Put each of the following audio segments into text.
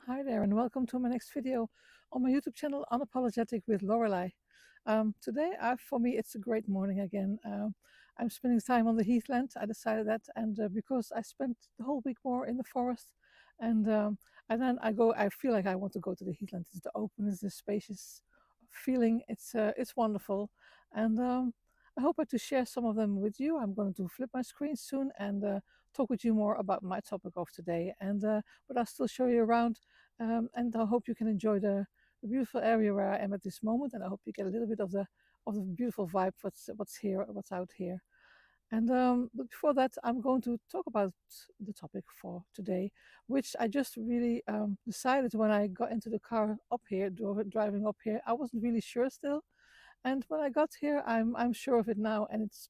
Hi there, and welcome to my next video on my YouTube channel, Unapologetic with Lorelei. Today, for me, it's a great morning again. I'm spending time on the heathland. I decided that, and because I spent the whole week more in the forest, and and then I feel like I want to go to the heathland. It's the open, it's the spacious feeling. It's wonderful, and I hope to share some of them with you. I'm going to flip my screen soon and talk with you more about my topic of today. But I'll still show you around and I hope you can enjoy the beautiful area where I am at this moment, and I hope you get a little bit of the beautiful vibe what's here, what's out here. And but before that, I'm going to talk about the topic for today, which I just really decided when I got into the car up here, driving up here. I wasn't really sure still, and when I got here, I'm sure of it now, and it's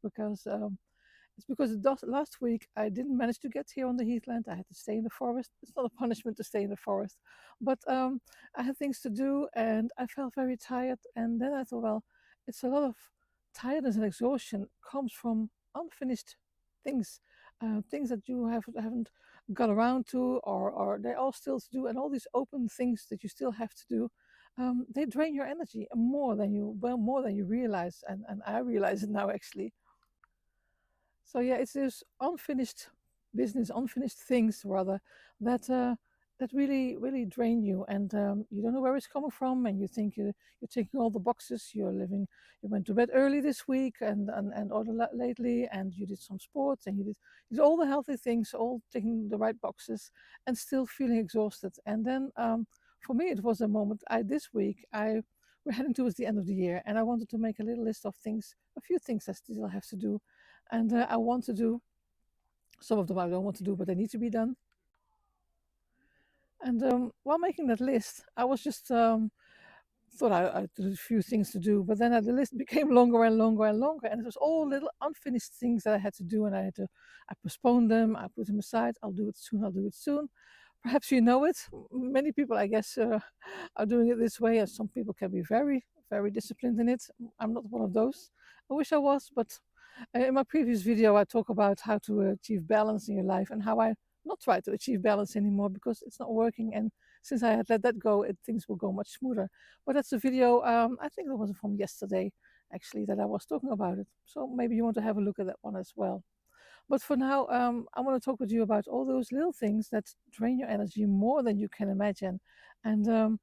because last week I didn't manage to get here on the heathland. I had to stay in the forest. It's not a punishment to stay in the forest, but I had things to do and I felt very tired. And then I thought, well, it's a lot of tiredness and exhaustion comes from unfinished things, things that you haven't got around to, or they all still to do, and all these open things that you still have to do. They drain your energy more than you realize, and I realize it now actually. So yeah, it's this unfinished business, unfinished things rather that really drain you, and you don't know where it's coming from, and you think you're taking all the boxes. You went to bed early this week, and all lately, and you did some sports, and you did all the healthy things, all ticking the right boxes, and still feeling exhausted. And then for me, it was a moment. I this week I We're heading towards the end of the year, and I wanted to make a little list of things, a few things I still have to do, and I want to do some of them. I don't want to do, but they need to be done. And while making that list, I was just thought I had a few things to do, but then the list became longer and longer and longer, and it was all little unfinished things that I had to do, and I postponed them, I put them aside. I'll do it soon. I'll do it soon. Perhaps you know it. Many people, I guess, are doing it this way, and some people can be very disciplined in it. I'm not one of those. I wish I was, but in my previous video, I talk about how to achieve balance in your life and how I not try to achieve balance anymore because it's not working. And since I had let that go, things will go much smoother. But that's a video, I think that was from yesterday, actually, that I was talking about it. So maybe you want to have a look at that one as well. But for now, I want to talk with you about all those little things that drain your energy more than you can imagine. And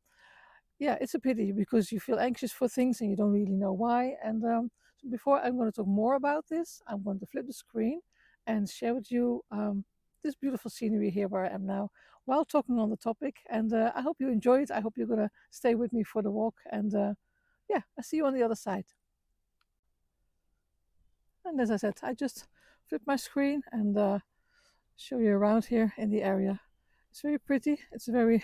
yeah, it's a pity because you feel anxious for things and you don't really know why. And so before I'm going to talk more about this, I'm going to flip the screen and share with you this beautiful scenery here where I am now while talking on the topic. And I hope you enjoy it. I hope you're going to stay with me for the walk. And yeah, I see you on the other side. And as I said, I just flip my screen and show you around here in the area. It's very pretty. It's a very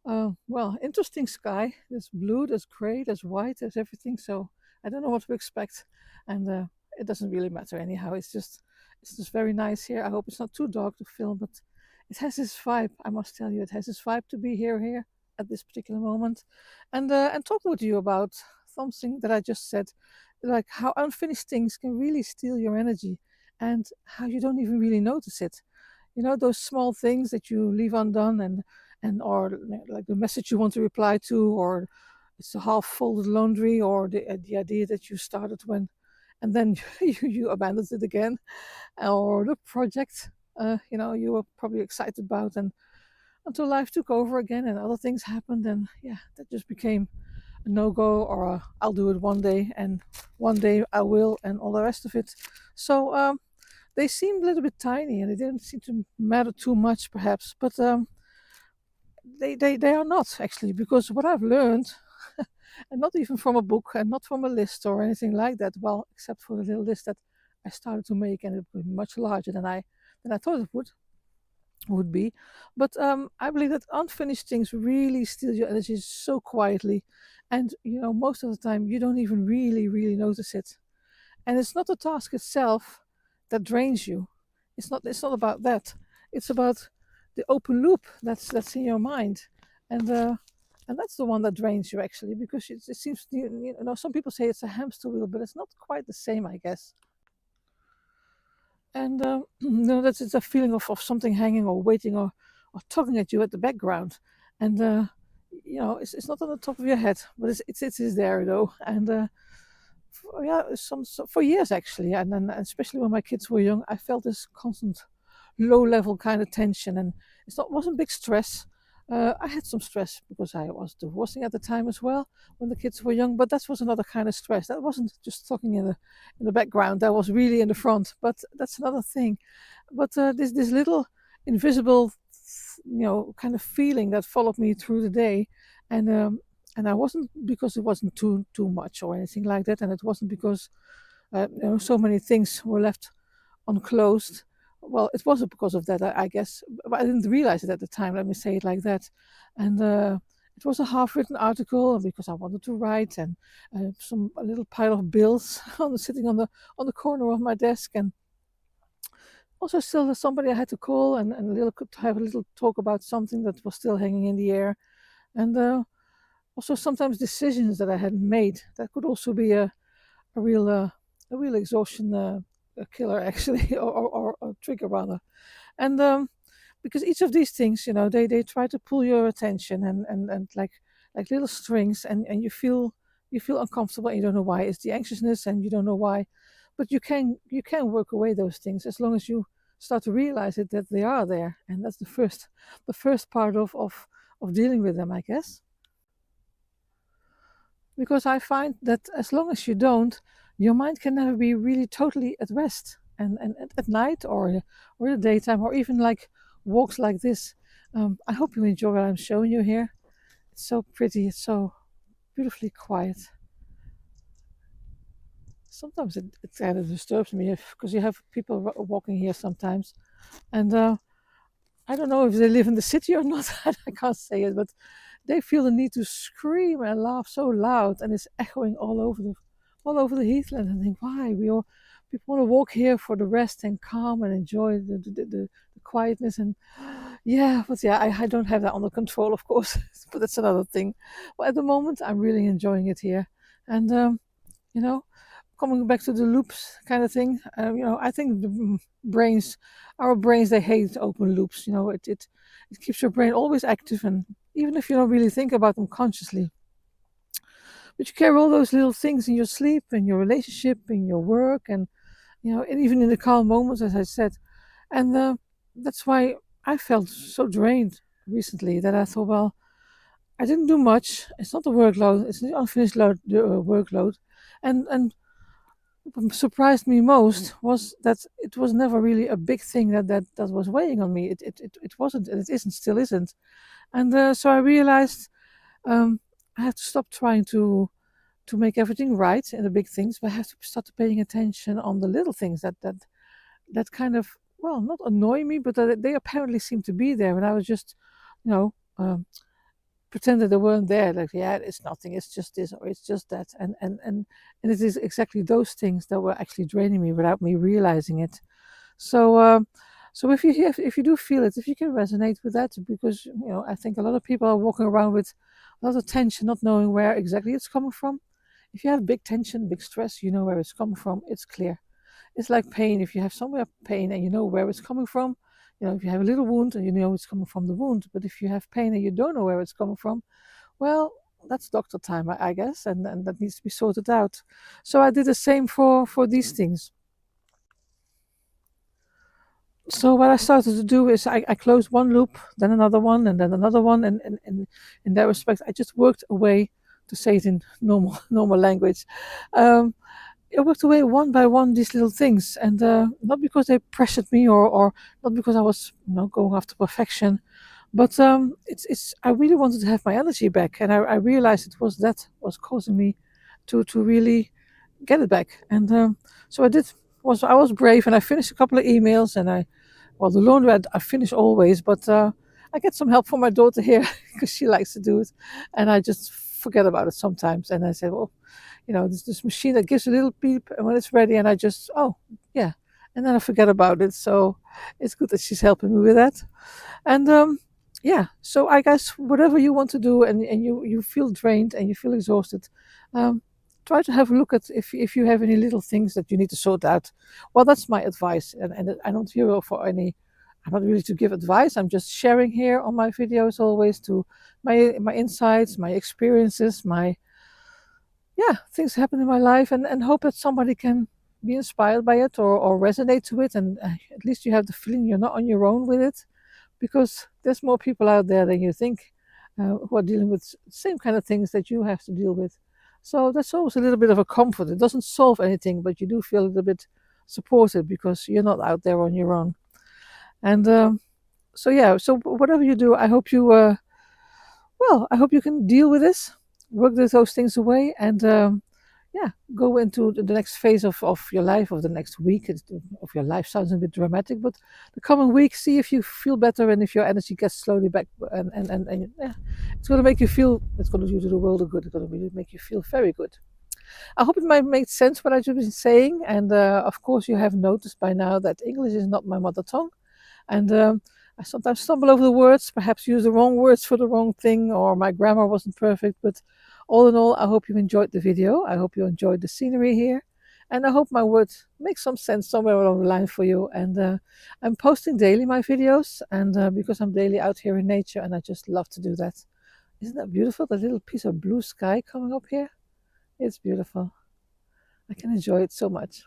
well, interesting sky. There's blue, there's gray, there's white, there's everything. So I don't know what to expect, and it doesn't really matter anyhow. It's just very nice here. I hope it's not too dark to film, but it has this vibe. I must tell you, it has this vibe to be here at this particular moment, and talking with you about something that I just said, like how unfinished things can really steal your energy, and how you don't even really notice it. You know, those small things that you leave undone, and or like the message you want to reply to, or it's a half folded laundry, or the idea that you started when and then you abandoned it again, or the project you were probably excited about, and until life took over again and other things happened, and yeah, that just became a no-go, or I'll do it one day, and one day I will, and all the rest of it. So they seemed a little bit tiny, and they didn't seem to matter too much, perhaps. But they are not actually, because what I've learned, and not even from a book, and not from a list or anything like that. Well, except for the little list that I started to make, and it was much larger than I thought it would be. But I believe that unfinished things really steal your energy so quietly, and most of the time you don't even really notice it. And it's not the task itself that drains you. It's not about that. It's about the open loop that's in your mind, and and that's the one that drains you actually, because it seems some people say it's a hamster wheel, but it's not quite the same, I guess. And that's it's a feeling of something hanging or waiting, or tugging at you at the background. and it's not on the top of your head, but it is there though. And yeah, for years actually, and then especially when my kids were young, I felt this constant low level kind of tension, and wasn't big stress. I had some stress because I was divorcing at the time as well when the kids were young, but that was another kind of stress. That wasn't just talking in the background. That was really in the front. But that's another thing. But this little invisible, kind of feeling that followed me through the day, and I wasn't because it wasn't too much or anything like that, and it wasn't because so many things were left unclosed. Well, it was because of that, I guess, but I didn't realize it at the time. Let me say it like that. And it was a half-written article because I wanted to write, and a little pile of bills sitting on the corner of my desk, and also still somebody I had to call, and a little could have a little talk about something that was still hanging in the air, and also sometimes decisions that I hadn't made. That could also be a real a real exhaustion a killer actually, or a trigger rather. And because each of these things, they try to pull your attention, and like little strings, and you feel uncomfortable, and you don't know why. It's the anxiousness, and you don't know why, but you can work away those things as long as you start to realize it, that they are there, and that's the first part of dealing with them, I guess. Because I find that as long as you don't, your mind can never be really totally at rest. And at night, or in the daytime, or even like walks like this. I hope you enjoy what I'm showing you here. It's so pretty. It's so beautifully quiet. Sometimes it kind of disturbs me because you have people walking here sometimes, and I don't know if they live in the city or not. I can't say it, but they feel the need to scream and laugh so loud, and it's echoing all over the heathland. And I think, why? People want to walk here for the rest and calm and enjoy the quietness. And yeah, but yeah, I don't have that under control, of course, but that's another thing. But at the moment, I'm really enjoying it here, and you know, coming back to the loops kind of thing. I think brains, our brains, they hate open loops. It keeps your brain always active, and even if you don't really think about them consciously, but you carry all those little things in your sleep, in your relationship, in your work, and even in the calm moments, as I said. And that's why I felt so drained recently that I thought, well, I didn't do much. It's not the workload; it's the unfinished workload, and what surprised me most was that it was never really a big thing that was weighing on me. It wasn't, and it isn't, still isn't. And so I realized I have to stop trying to make everything right in the big things, but I have to start paying attention on the little things that kind of, well, not annoy me, but they apparently seem to be there, and I was just, you know. Pretend that they weren't there, like, yeah, it's nothing, it's just this, or it's just that, and it is exactly those things that were actually draining me without me realizing it. So so if you do feel it, if you can resonate with that, because I think a lot of people are walking around with a lot of tension, not knowing where exactly it's coming from. If you have big tension, big stress, you know where it's coming from, it's clear. It's like pain. If you have somewhere pain and you know where it's coming from, if you have a little wound and you know it's coming from the wound, but if you have pain and you don't know where it's coming from, well, that's doctor time, I guess, and that needs to be sorted out. So I did the same for these things. So what I started to do is I closed one loop, then another one, and then another one, and in that respect, I just worked away, to say it in normal normal language. Um, I worked away one by one these little things, and not because they pressured me, or not because I was going after perfection, but it's I really wanted to have my energy back, and I realized it was that was causing me to really get it back. And so I was brave, and I finished a couple of emails, and well, the laundry I finish always, but I get some help from my daughter here because she likes to do it, and I just forget about it sometimes. And I say, well, this machine that gives a little beep and when it's ready, and I just, oh, yeah, and then I forget about it. So it's good that she's helping me with that. And yeah, so I guess whatever you want to do, and you feel drained and you feel exhausted, um, try to have a look at if you have any little things that you need to sort out. Well, that's my advice, and I don't hear for any I'm not really to give advice. I'm just sharing here on my videos always to my insights, my experiences, my things happen in my life, and hope that somebody can be inspired by it or resonate to it, and at least you have the feeling you're not on your own with it, because there's more people out there than you think who are dealing with the same kind of things that you have to deal with. So that's always a little bit of a comfort. It doesn't solve anything, but you do feel a little bit supported because you're not out there on your own. And so whatever you do, I hope you I hope you can deal with this, work those things away, and go into the next phase of your life, of the next week of your life. Sounds a bit dramatic, but the coming week, see if you feel better and if your energy gets slowly back, and yeah, it's going to make you feel, it's going to do the world a good. It's going to really make you feel very good. I hope it might make sense what I've been saying, and of course you have noticed by now that English is not my mother tongue, and I sometimes stumble over the words, perhaps use the wrong words for the wrong thing, or my grammar wasn't perfect. But all in all, I hope you enjoyed the video. I hope you enjoyed the scenery here. And I hope my words make some sense somewhere along the line for you. And I'm posting daily my videos, and because I'm daily out here in nature, and I just love to do that. Isn't that beautiful? The little piece of blue sky coming up here? It's beautiful. I can enjoy it so much.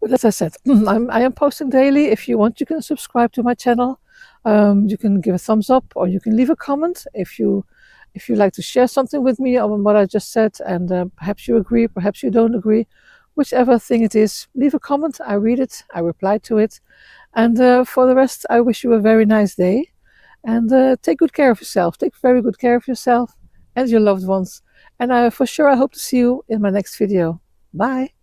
But as I said, I am posting daily. If you want, you can subscribe to my channel. You can give a thumbs up, or you can leave a comment if you like to share something with me on what I just said, and perhaps you agree, perhaps you don't agree. Whichever thing it is, leave a comment. I read it, I reply to it, and for the rest, I wish you a very nice day. And take good care of yourself. Take very good care of yourself and your loved ones. And for sure, I hope to see you in my next video. Bye.